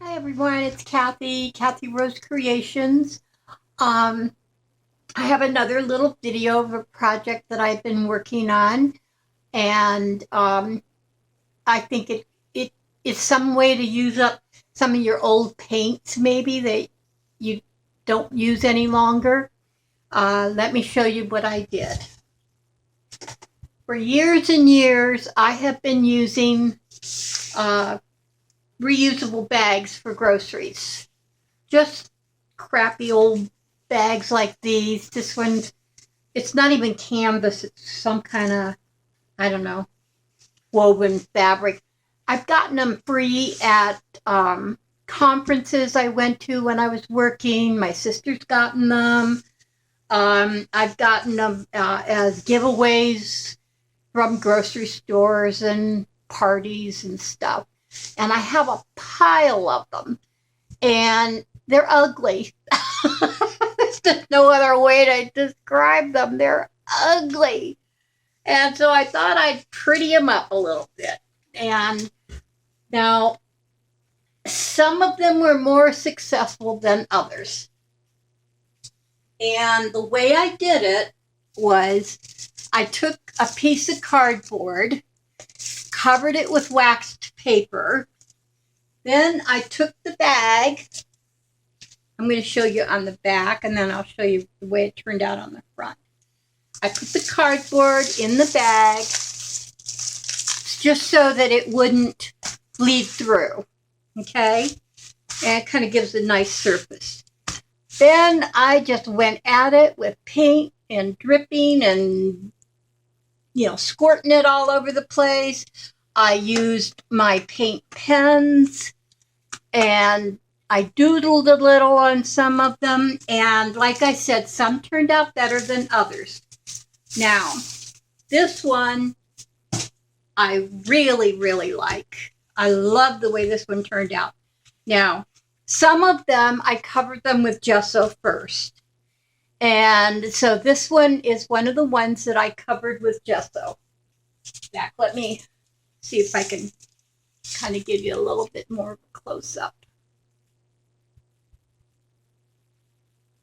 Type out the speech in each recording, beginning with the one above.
Hi everyone, it's Kathy Rose Creations. Um, I have another little video of a project that I've been working on, and I think it is some way to use up some of your old paints, maybe that you don't use any longer. Let me show you what I did. For years and years, I have been using uh, reusable bags for groceries. Just crappy old bags like these. This one, it's not even canvas, it's some kind of, I don't know, woven fabric. I've gotten them free at conferences I went to when I was working. My sister's gotten them. I've gotten them as giveaways from grocery stores and parties and stuff. And I have a pile of them. And they're ugly. There's just no other way to describe them. They're ugly. And so I thought I'd pretty them up a little bit. And now, some of them were more successful than others. And the way I did it was I took a piece of cardboard, covered it with waxed paper. Then I took the bag. I'm going to show you on the back, and then I'll show you the way it turned out on the front. I put the cardboard in the bag just so that it wouldn't bleed through, okay? And it kind of gives a nice surface. Then I just went at it with paint and dripping and, squirting it all over the place. I used my paint pens and I doodled a little on some of them. And like I said, some turned out better than others. Now, this one I really, really like. I love the way this one turned out. Now, some of them, I covered them with gesso first. And so this one is one of the ones that I covered with gesso. Back, let me see if I can kind of give you a little bit more of a close-up.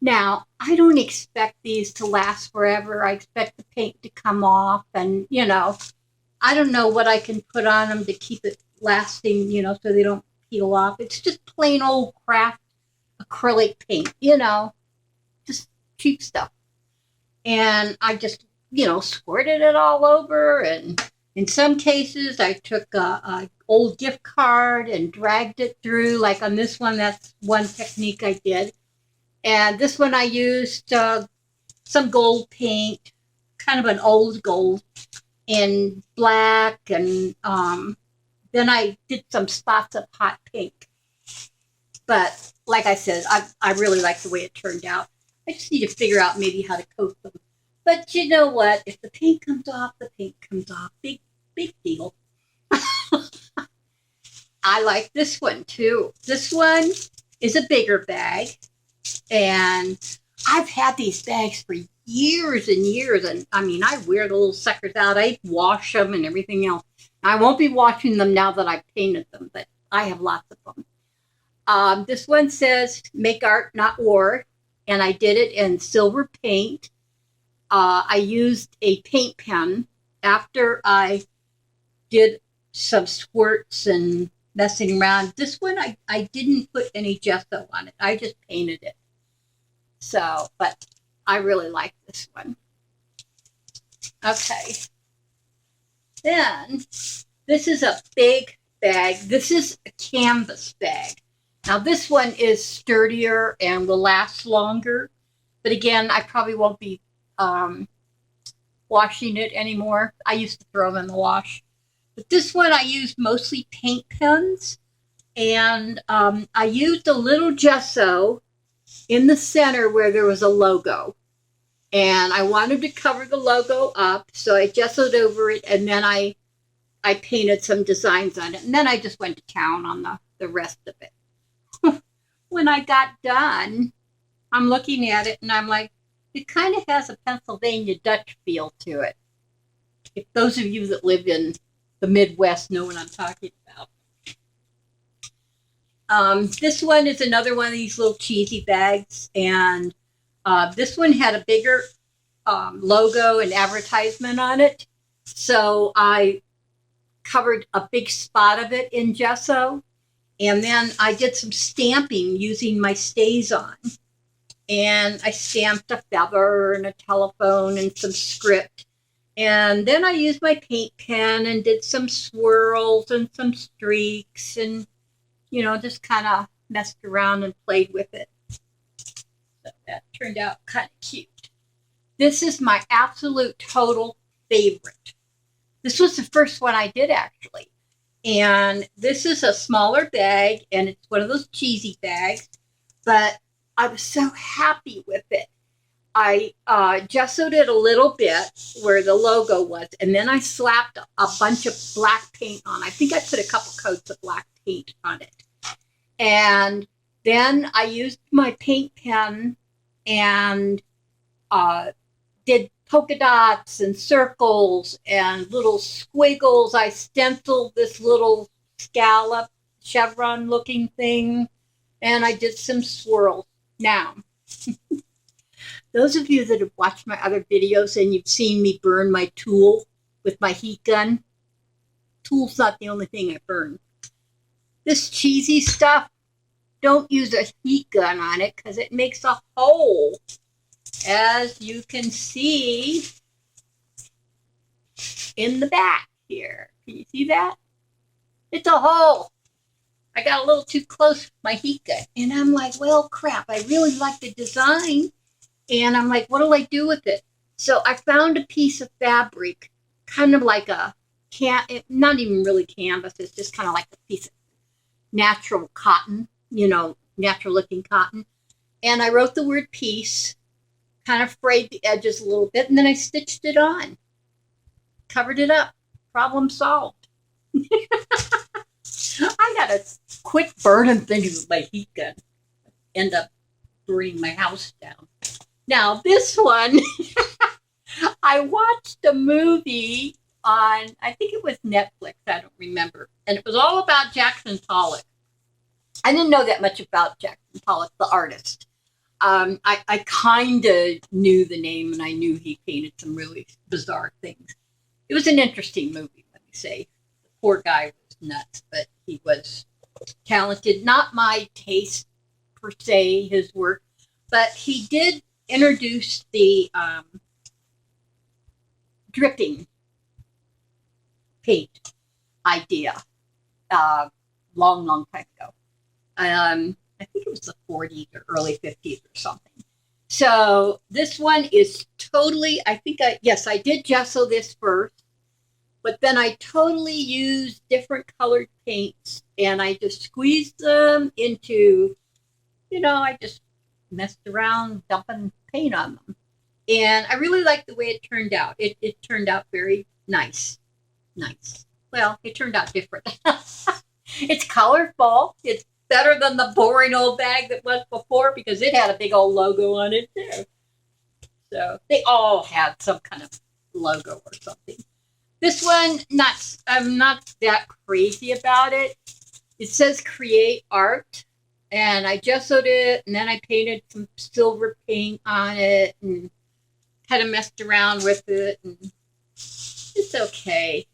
Now, I don't expect these to last forever. I expect the paint to come off and, I don't know what I can put on them to keep it lasting, so they don't peel off. It's just plain old craft acrylic paint, just cheap stuff. And I just, squirted it all over. And in some cases, I took a old gift card and dragged it through. Like on this one, that's one technique I did. And this one I used some gold paint, kind of an old gold, in black. And then I did some spots of hot pink. But like I said, I really like the way it turned out. I just need to figure out maybe how to coat them. But you know what? If the paint comes off, the paint comes off. Big deal. I like this one too. This one is a bigger bag. And I've had these bags for years and years. And I mean, I wear the little suckers out. I wash them and everything else. I won't be washing them now that I've painted them, but I have lots of them. This one says, make art, not war. And I did it in silver paint. I used a paint pen after I did some squirts and messing around. This one, I didn't put any gesso on it. I just painted it. So, but I really like this one. Okay. Then, this is a big bag. This is a canvas bag. Now, this one is sturdier and will last longer. But again, I probably won't be washing it anymore. I used to throw them in the wash. But this one I used mostly paint pens. And I used a little gesso in the center where there was a logo. And I wanted to cover the logo up, so I gessoed over it, and then I painted some designs on it. And then I just went to town on the rest of it. When I got done, I'm looking at it, and I'm like, it kind of has a Pennsylvania Dutch feel to it. If those of you that live in the Midwest know what I'm talking about. This one is another one of these little cheesy bags, and this one had a bigger logo and advertisement on it. So I covered a big spot of it in gesso, and then I did some stamping using my StazOn. And I stamped a feather and a telephone and some script. And then I used my paint pen and did some swirls and some streaks and, you know, just kind of messed around and played with it. So that turned out kind of cute. This is my absolute total favorite. This was the first one I did, actually. And this is a smaller bag, and it's one of those cheesy bags, but I was so happy with it. I gessoed it a little bit where the logo was, and then I slapped a bunch of black paint on. I think I put a couple coats of black paint on it. And then I used my paint pen and did polka dots and circles and little squiggles. I stenciled this little scallop chevron looking thing, and I did some swirls. Now, those of you that have watched my other videos and you've seen me burn my tool with my heat gun, tool's not the only thing I burn. This cheesy stuff, don't use a heat gun on it because it makes a hole. As you can see in the back here. Can you see that? It's a hole. I got a little too close with my heat gun. And I'm like, well, crap, I really like the design. And I'm like, what do I do with it? So I found a piece of fabric, kind of like a, not even really canvas, it's just kind of like a piece of natural cotton, you know, natural looking cotton. And I wrote the word peace, kind of frayed the edges a little bit, and then I stitched it on. Covered it up. Problem solved. I gotta quit burning things with my heat gun. End up burning my house down. Now this one, I watched a movie on, I think it was Netflix, I don't remember, and it was all about Jackson Pollock. I didn't know that much about Jackson Pollock, the artist. I kind of knew the name, and I knew he painted some really bizarre things. It was an interesting movie, let me say. The poor guy was nuts, but he was talented. Not my taste, per se, his work, but he did introduce the dripping paint idea long time ago. I think it was the 40s or early 50s or something. So this one is totally, I did gesso this first, but then I totally used different colored paints and I just squeezed them into, you know, I just messed around dumping paint on them. And I really liked the way it turned out. It turned out very nice. Nice. Well, it turned out different. It's colorful. It's better than the boring old bag that was before because it had a big old logo on it too. So they all had some kind of logo or something. This one, I'm not that crazy about it. It says create art, and I gessoed it, and then I painted some silver paint on it, and kind of messed around with it, and it's okay.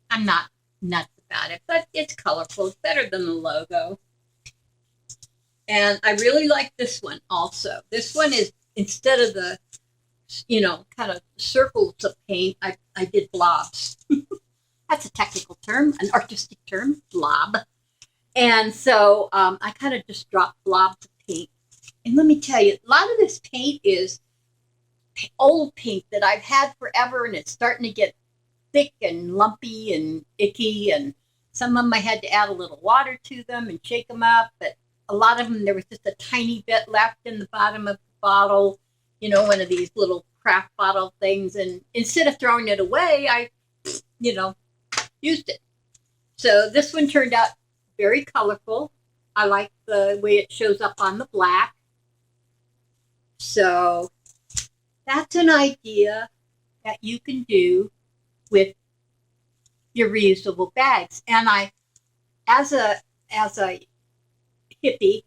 I'm not nuts about it, but it's colorful. It's better than the logo. And I really like this one also. This one is, instead of the, you know, kind of circles of paint, I did blobs. That's a technical term, an artistic term, blob. And so I kind of just dropped blobs of paint. And let me tell you, a lot of this paint is old paint that I've had forever, and it's starting to get thick and lumpy and icky. And some of them I had to add a little water to them and shake them up. But a lot of them, there was just a tiny bit left in the bottom of the bottle, you know, one of these little craft bottle things. And instead of throwing it away, I, you know, used it. So this one turned out very colorful. I like the way it shows up on the black. So that's an idea that you can do with your reusable bags. And I, as a hippie,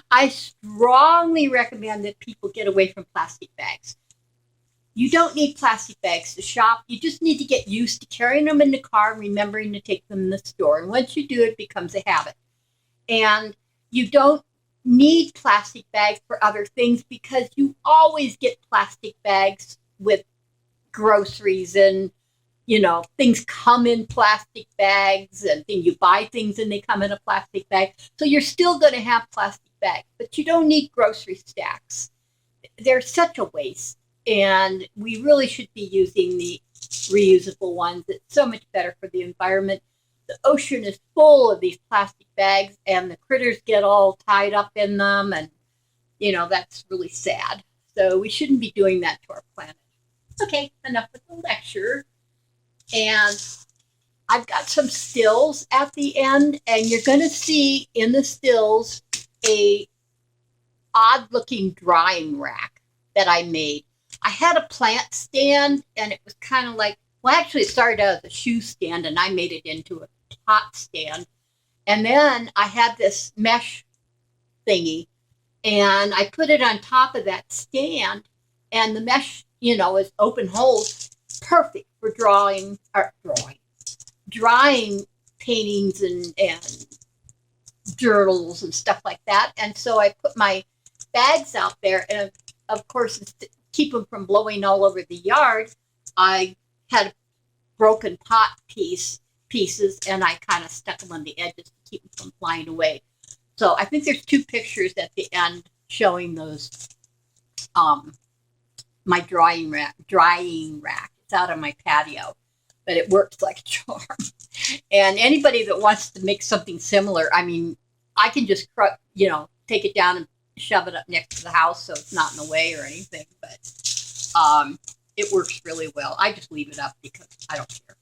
I strongly recommend that people get away from plastic bags. You don't need plastic bags to shop. You just need to get used to carrying them in the car and remembering to take them in the store. And once you do, it becomes a habit. And you don't need plastic bags for other things because you always get plastic bags with groceries, and things come in plastic bags, and then you buy things and they come in a plastic bag. So you're still going to have plastic bags, but you don't need grocery stacks. They're such a waste. And we really should be using the reusable ones. It's so much better for the environment. The ocean is full of these plastic bags, and the critters get all tied up in them, and that's really sad. So we shouldn't be doing that to our planet. Okay, enough with the lecture. And I've got some stills at the end, and you're going to see in the stills a odd looking drying rack that I made. I had a plant stand, and it was kind of like, well, actually it started out as a shoe stand, and I made it into a pot stand. And then I had this mesh thingy, and I put it on top of that stand, and the mesh, is open holes, perfect for drying paintings and journals and stuff like that. And so I put my bags out there, and of course, to keep them from blowing all over the yard, I had broken pot pieces, and I kind of stuck them on the edges to keep them from flying away. So I think there's 2 pictures at the end showing those, my drying rack. It's out on my patio, but it works like a charm. And anybody that wants to make something similar, I mean, I can just, take it down and shove it up next to the house so it's not in the way or anything. But it works really well. I just leave it up because I don't care.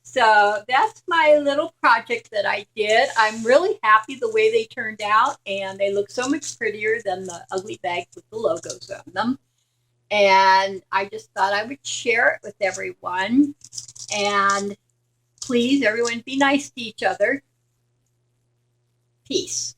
So that's my little project that I did. I'm really happy the way they turned out, and they look so much prettier than the ugly bags with the logos on them. And I just thought I would share it with everyone. And please, everyone, be nice to each other. Peace.